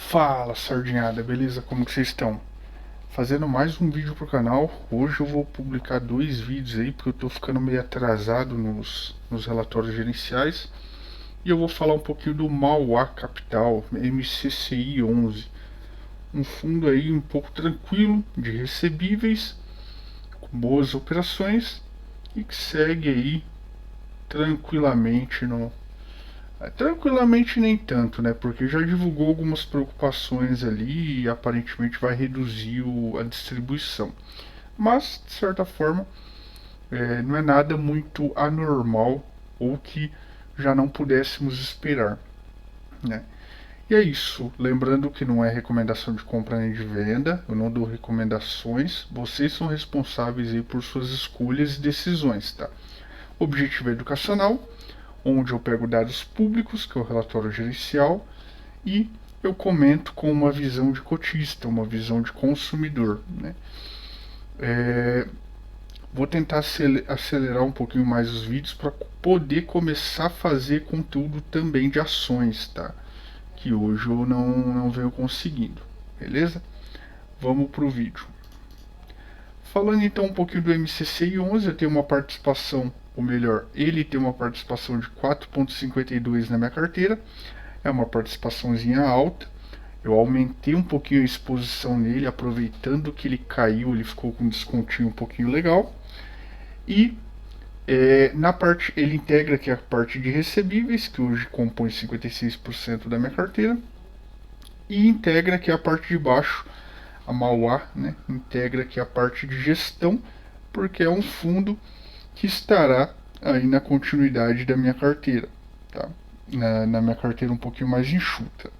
Fala, sardinhada, beleza? Como que vocês estão? Fazendo mais um vídeo pro canal. Hoje eu vou publicar dois vídeos aí, porque eu tô ficando meio atrasado nos relatórios gerenciais. E eu vou falar um pouquinho do Mauá Capital, MCCI 11. Um fundo aí um pouco tranquilo, de recebíveis, com boas operações e que segue aí tranquilamente no, tranquilamente nem tanto, né? Porque já divulgou algumas preocupações ali e aparentemente vai reduzir a distribuição. Mas, de certa forma, não é nada muito anormal ou que já não pudéssemos esperar, né? E é isso. Lembrando que não é recomendação de compra nem de venda, eu não dou recomendações, vocês são responsáveis aí por suas escolhas e decisões, tá? Objetivo educacional, onde eu pego dados públicos, que é o relatório gerencial, e eu comento com uma visão de cotista, uma visão de consumidor, né? Vou tentar acelerar um pouquinho mais os vídeos para poder começar a fazer conteúdo também de ações, tá? Que hoje eu não venho conseguindo, beleza? Vamos pro vídeo. Falando então um pouquinho do MCCI 11, eu tenho uma participação, ou melhor, ele tem uma participação de 4,52 na minha carteira. É uma participaçãozinha alta. Eu aumentei um pouquinho a exposição nele, aproveitando que ele caiu, ele ficou com um descontinho um pouquinho legal. E na parte, ele integra aqui a parte de recebíveis, que hoje compõe 56% da minha carteira. E integra aqui a parte de baixo, a Mauá, né? Integra aqui a parte de gestão, porque é um fundo que estará aí na continuidade da minha carteira, tá? Na minha carteira um pouquinho mais enxuta.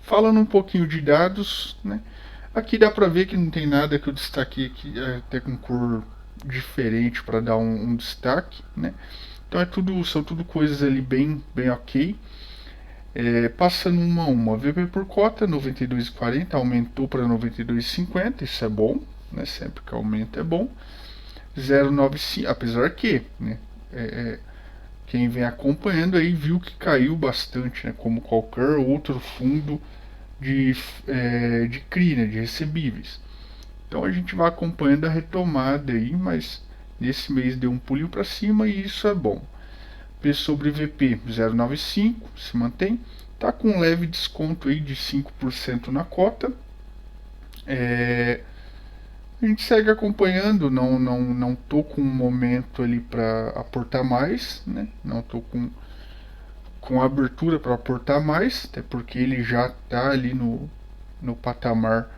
Falando um pouquinho de dados, né? Aqui dá para ver que não tem nada que eu destaquei aqui, até com cor diferente para dar um destaque, né? Então são tudo coisas ali bem ok. Passando uma a uma, VP por cota 92,40 aumentou para 92,50, isso é bom, né? Sempre que aumenta é bom. 0,95, apesar que, né? Quem vem acompanhando aí viu que caiu bastante, né? Como qualquer outro fundo de CRI, né? De recebíveis. Então a gente vai acompanhando a retomada aí, mas nesse mês deu um pulinho para cima e isso é bom. P sobre VP 0,95 se mantém, tá com um leve desconto aí de 5% na cota. A gente segue acompanhando, não tô com um momento ali para aportar mais, né? Não tô com abertura para aportar mais, até porque ele já está ali no patamar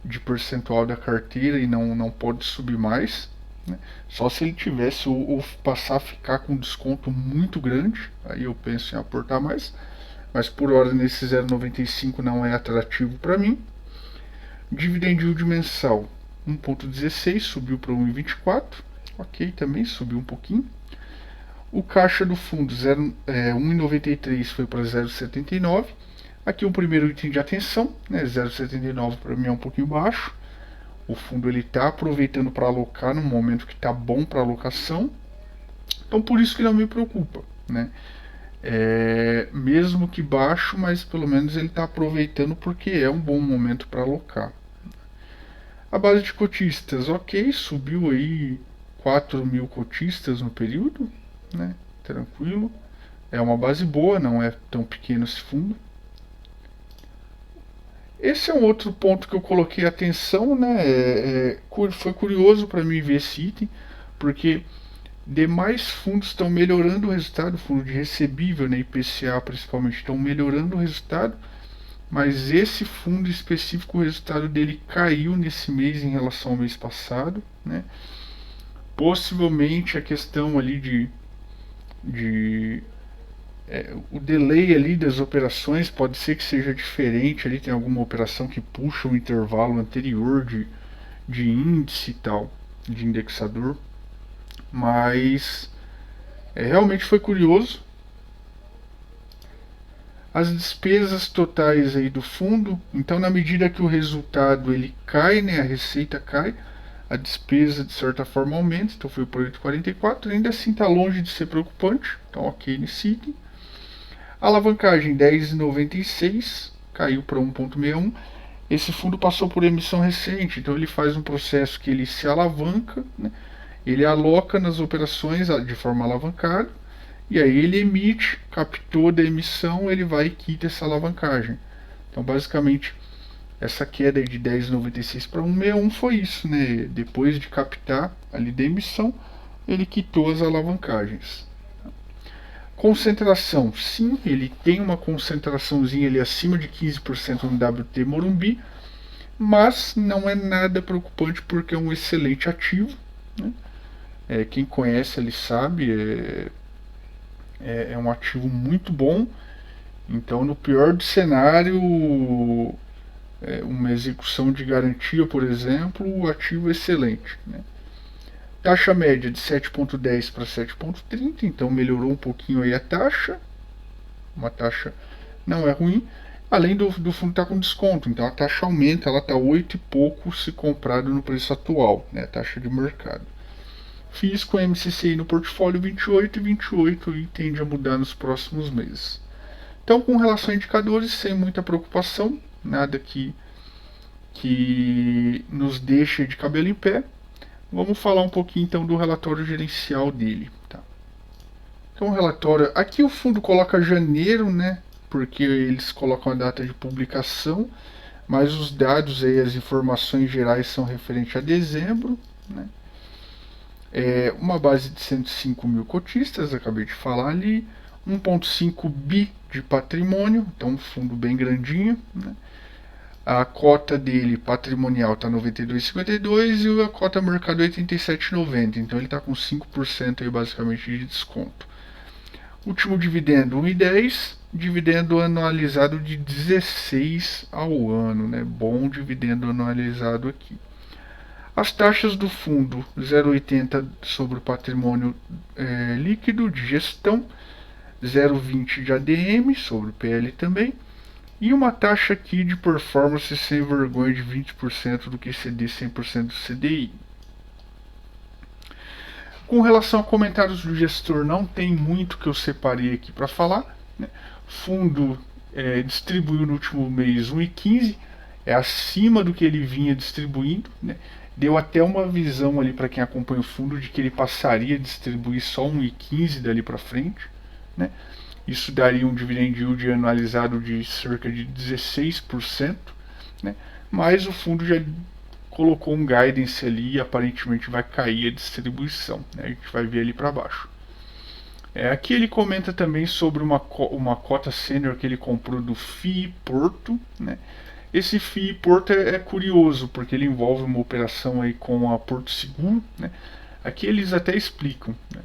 de percentual da carteira e não pode subir mais, né? Só se ele tivesse ou passar a ficar com desconto muito grande, aí eu penso em aportar mais, mas por hora nesse 0,95 não é atrativo para mim. Dividend yield mensal 1,16 subiu para 1,24, ok, também subiu um pouquinho. O caixa do fundo 1,93 foi para 0,79. Aqui o primeiro item de atenção, né, 0,79 para mim é um pouquinho baixo. O fundo ele está aproveitando para alocar no momento que está bom para alocação. Então por isso que não me preocupa, né? Mesmo que baixo, mas pelo menos ele está aproveitando porque é um bom momento para alocar. A base de cotistas, ok, subiu aí 4 mil cotistas no período, né? Tranquilo. É uma base boa, não é tão pequeno esse fundo. Esse é um outro ponto que eu coloquei atenção, né? Foi curioso para mim ver esse item, porque demais fundos estão melhorando o resultado, fundo de recebível, né, IPCA principalmente, estão melhorando o resultado, mas esse fundo específico, o resultado dele caiu nesse mês em relação ao mês passado, né? Possivelmente a questão ali de o delay ali das operações pode ser que seja diferente, ali tem alguma operação que puxa o intervalo anterior de índice e tal, de indexador, mas realmente foi curioso. As despesas totais aí do fundo, então na medida que o resultado ele cai, né, a receita cai, a despesa de certa forma aumenta, então foi por 8,44, ainda assim está longe de ser preocupante, então ok nesse item. Alavancagem 10,96, caiu para 1,61. Esse fundo passou por emissão recente, então ele faz um processo que ele se alavanca, né? Ele aloca nas operações de forma alavancada, e aí ele emite, captou da emissão, ele vai e quita essa alavancagem. Então basicamente essa queda de 10,96 para 1,61 foi isso, né? Depois de captar ali da emissão, ele quitou as alavancagens. Concentração, sim, ele tem uma concentraçãozinha ali acima de 15% no WT Morumbi, mas não é nada preocupante porque é um excelente ativo, né? Quem conhece ele sabe, é um ativo muito bom. Então, no pior do cenário, uma execução de garantia, por exemplo, o ativo é excelente, né? Taxa média de 7,10 para 7,30, então melhorou um pouquinho aí a taxa. Uma taxa não é ruim. Além do fundo estar com desconto, então a taxa aumenta, ela está 8 e pouco se comprado no preço atual, né, a taxa de mercado. FIIs com MCCI no portfólio 28 e 28 e tende a mudar nos próximos meses. Então, com relação a indicadores, sem muita preocupação, nada que nos deixe de cabelo em pé. Vamos falar um pouquinho então do relatório gerencial dele. Tá? Então, o relatório. Aqui o fundo coloca janeiro, né? Porque eles colocam a data de publicação, mas os dados aí, as informações gerais são referentes a dezembro, né? Uma base de 105 mil cotistas, acabei de falar ali, 1,5 bi de patrimônio, então um fundo bem grandinho, né? A cota dele patrimonial está 92,52 e a cota mercado 87,90, então ele está com 5% aí basicamente de desconto. Último dividendo 1,10, dividendo anualizado de 16 ao ano, né? Bom dividendo anualizado aqui. As taxas do fundo 0,80 sobre o patrimônio líquido de gestão, 0,20 de ADM sobre o PL também, e uma taxa aqui de performance sem vergonha de 20% do QCD, 100% do CDI. Com relação a comentários do gestor, não tem muito que eu separei aqui para falar, né? Fundo distribuiu no último mês 1,15, é acima do que ele vinha distribuindo, né? Deu até uma visão ali para quem acompanha o fundo de que ele passaria a distribuir só 1,15 dali para frente, né? Isso daria um dividend yield anualizado de cerca de 16%, né? Mas o fundo já colocou um guidance ali e aparentemente vai cair a distribuição, né? A gente vai ver ali para baixo. Aqui ele comenta também sobre uma cota sênior que ele comprou do FII Porto, né? Esse FII Porto é curioso porque ele envolve uma operação aí com a Porto Seguro, né? Aqui eles até explicam, né?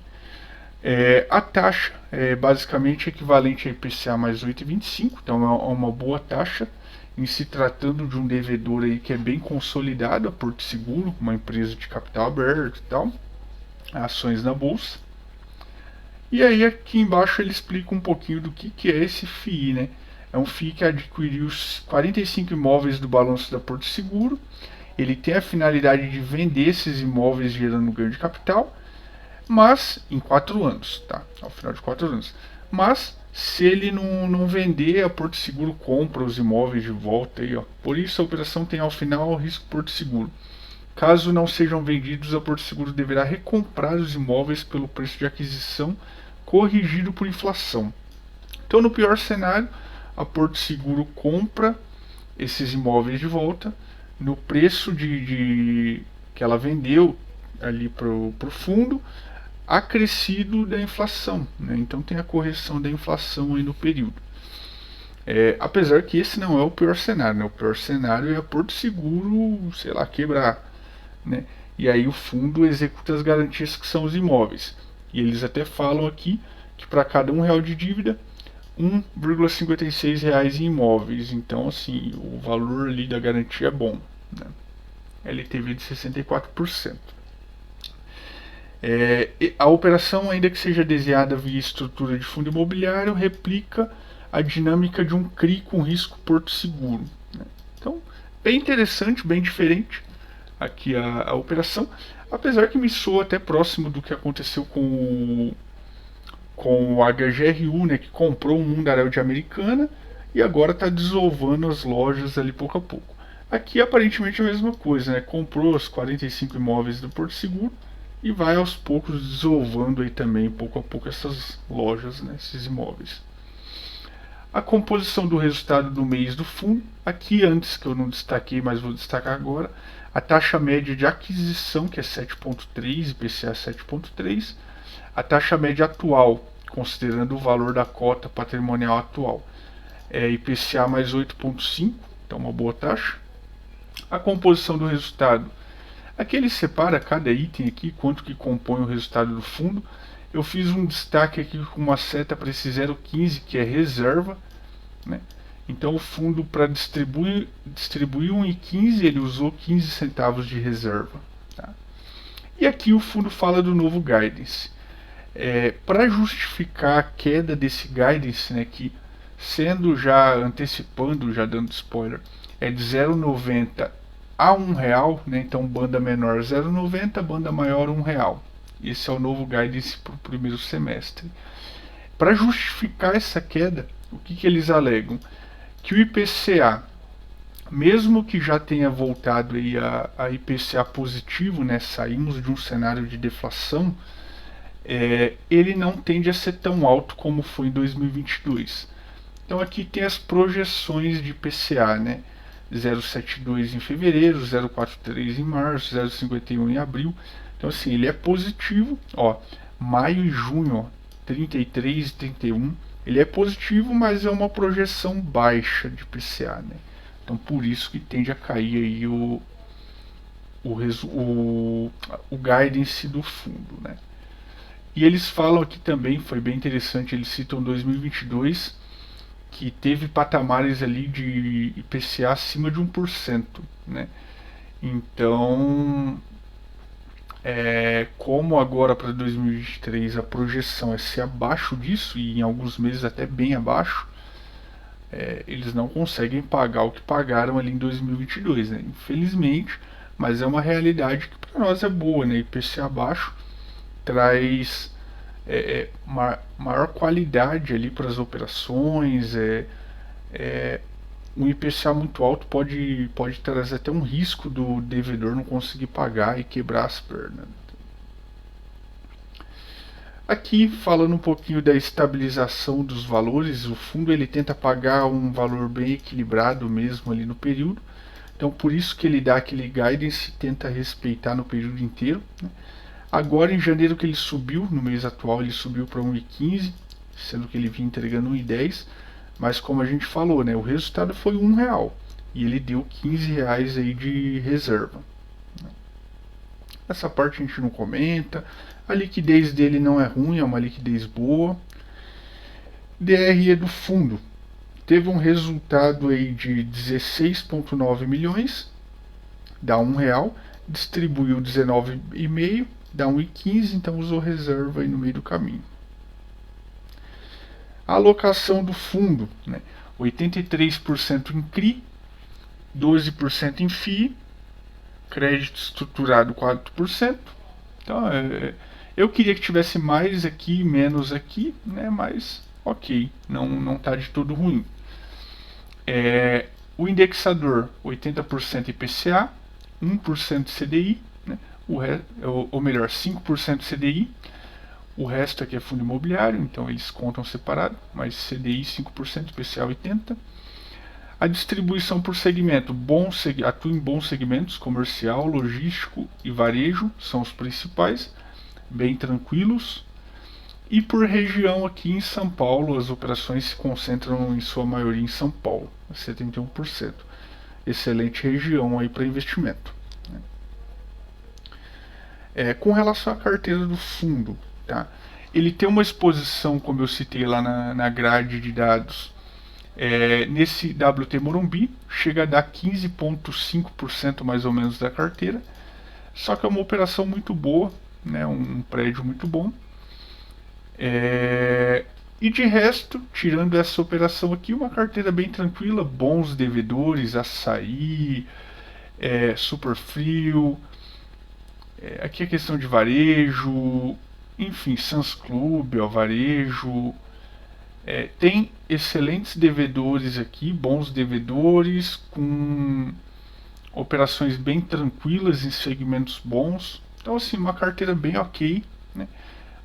A taxa é basicamente equivalente a IPCA mais 8,25, então é uma boa taxa em se tratando de um devedor aí que é bem consolidado, a Porto Seguro, uma empresa de capital aberto e tal, ações na bolsa. E aí aqui embaixo ele explica um pouquinho do que é esse FII, né? É um FII que adquiriu 45 imóveis do balanço da Porto Seguro. Ele tem a finalidade de vender esses imóveis gerando ganho de capital, mas em 4 anos, tá? Ao final de 4 anos. Mas se ele não vender, a Porto Seguro compra os imóveis de volta aí, ó. Por isso a operação tem ao final o risco Porto Seguro. Caso não sejam vendidos, a Porto Seguro deverá recomprar os imóveis pelo preço de aquisição corrigido por inflação. Então, no pior cenário, a Porto Seguro compra esses imóveis de volta no preço que ela vendeu ali para o fundo, acrescido da inflação, né? Então tem a correção da inflação aí no período. Apesar que esse não é o pior cenário, né? O pior cenário é a Porto Seguro, sei lá, quebrar, né? E aí o fundo executa as garantias que são os imóveis. E eles até falam aqui que para cada R$1 de dívida, R$1,56 em imóveis. Então, assim, o valor ali da garantia é bom, né? LTV de 64%. A operação, ainda que seja desenhada via estrutura de fundo imobiliário, replica a dinâmica de um CRI com risco Porto Seguro, né? Então, bem interessante, bem diferente aqui a operação, apesar que me soa até próximo do que aconteceu com com o HGRU, né, que comprou o Mundaréu de Americana e agora está desovando as lojas ali pouco a pouco. Aqui aparentemente é a mesma coisa, né? Comprou os 45 imóveis do Porto Seguro e vai aos poucos desovando aí também pouco a pouco essas lojas, né, esses imóveis. A composição do resultado do mês do fundo, aqui antes que eu não destaquei, mas vou destacar agora, a taxa média de aquisição, que é 7,3, IPCA 7,3, a taxa média atual, considerando o valor da cota patrimonial atual, é IPCA mais 8,5, então uma boa taxa. A composição do resultado, aqui ele separa cada item aqui, quanto que compõe o resultado do fundo. Eu fiz um destaque aqui com uma seta para esse 0,15, que é reserva, né? Então o fundo, para distribuir 1,15, ele usou 15 centavos de reserva. Tá? E aqui o fundo fala do novo guidance. Para justificar a queda desse guidance, né, que sendo já antecipando, já dando spoiler, é de 0,90 a R$1, né? Então banda menor 0,90, banda maior R$1. Esse é o novo guidance para o primeiro semestre. Para justificar essa queda, o que eles alegam? Que o IPCA, mesmo que já tenha voltado aí a IPCA positivo, né, saímos de um cenário de deflação, ele não tende a ser tão alto como foi em 2022. Então aqui tem as projeções de IPCA, né? 0,72 em fevereiro, 0,43 em março, 0,51 em abril. Então assim, ele é positivo, ó, maio e junho, ó, 33 e 31, ele é positivo, mas é uma projeção baixa de IPCA, né? Então por isso que tende a cair aí o guidance do fundo, né? E eles falam aqui também, foi bem interessante, eles citam 2022, que teve patamares ali de IPCA acima de 1%, né? Então, como agora para 2023 a projeção é ser abaixo disso, e em alguns meses até bem abaixo, eles não conseguem pagar o que pagaram ali em 2022, né? Infelizmente, mas é uma realidade que para nós é boa, né? IPCA abaixo traz maior qualidade ali para as operações. Um IPCA muito alto pode trazer até um risco do devedor não conseguir pagar e quebrar as pernas. Aqui falando um pouquinho da estabilização dos valores, o fundo ele tenta pagar um valor bem equilibrado mesmo ali no período. Então por isso que ele dá aquele guidance e tenta respeitar no período inteiro, né? Agora em janeiro que ele subiu, no mês atual ele subiu para 1,15, sendo que ele vinha entregando 1,10, mas como a gente falou, né, o resultado foi R$1 e ele deu R$15 aí de reserva. Essa parte a gente não comenta, a liquidez dele não é ruim, é uma liquidez boa. DRE do fundo teve um resultado aí de 16,9 milhões, dá R$1, distribuiu 19,5, dá 1,15, então usou reserva aí no meio do caminho. A alocação do fundo, né? 83% em CRI, 12% em FII, crédito estruturado 4%. Então eu queria que tivesse mais aqui, menos aqui, né? Mas ok, não está de todo ruim. O indexador 80% IPCA, 1% CDI, né? Ou melhor, 5% CDI, o resto aqui é fundo imobiliário, então eles contam separado, mas CDI 5%, IPCA 80%. A distribuição por segmento, atua em bons segmentos, comercial, logístico e varejo, são os principais, bem tranquilos. E por região aqui em São Paulo, as operações se concentram em sua maioria em São Paulo, 71%. Excelente região aí para investimento. Com relação à carteira do fundo, tá? Ele tem uma exposição, como eu citei lá na grade de dados, nesse WT Morumbi, chega a dar 15,5% mais ou menos da carteira, só que é uma operação muito boa, né? Um prédio muito bom. E de resto, tirando essa operação aqui, uma carteira bem tranquila, bons devedores, Açaí, Superfrio. Aqui a questão de varejo, enfim, Sans Club, Alvarejo, tem excelentes devedores aqui, bons devedores, com operações bem tranquilas em segmentos bons. Então, assim, uma carteira bem ok, né?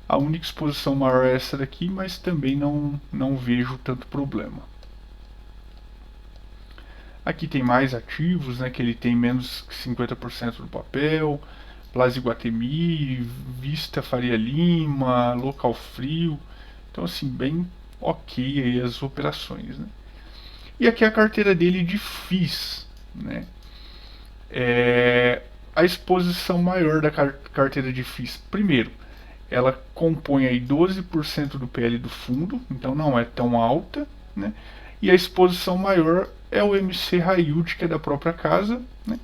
A única exposição maior é essa daqui, mas também não vejo tanto problema. Aqui tem mais ativos, né, que ele tem menos que 50% do papel, Plaza Iguatemi, Vista Faria Lima, Local Frio. Então, assim, bem ok aí as operações, né? E aqui é a carteira dele de FIIs, né? A exposição maior da carteira de FIIs, primeiro, ela compõe aí 12% do PL do fundo, então não é tão alta, né? E a exposição maior é o MC High Yield, que é da própria casa, né?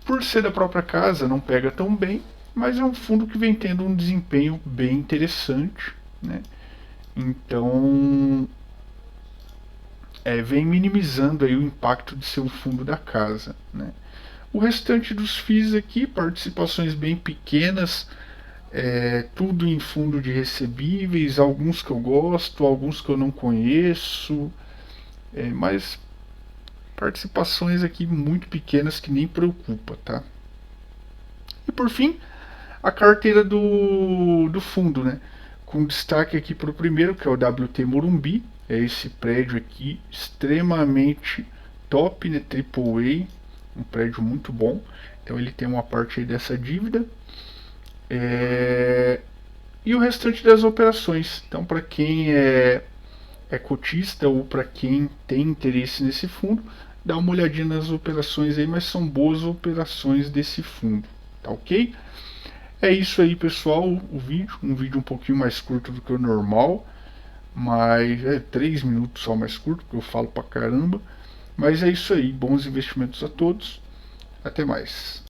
Por ser da própria casa, não pega tão bem, mas é um fundo que vem tendo um desempenho bem interessante, né? Então, vem minimizando aí o impacto de ser um fundo da casa, né? O restante dos FIIs aqui, participações bem pequenas, tudo em fundo de recebíveis, alguns que eu gosto, alguns que eu não conheço, mas participações aqui muito pequenas que nem preocupa, tá? E por fim, a carteira do fundo, né? Com destaque aqui para o primeiro, que é o WT Morumbi, é esse prédio aqui extremamente top, né? Triple A, um prédio muito bom. Então ele tem uma parte aí dessa dívida. E o restante das operações. Então, para quem é cotista ou para quem tem interesse nesse fundo, dá uma olhadinha nas operações aí, mas são boas operações desse fundo, tá ok? É isso aí, pessoal, o vídeo, um vídeo um pouquinho mais curto do que o normal, mas 3 minutos só mais curto, porque eu falo pra caramba, mas é isso aí, bons investimentos a todos, até mais.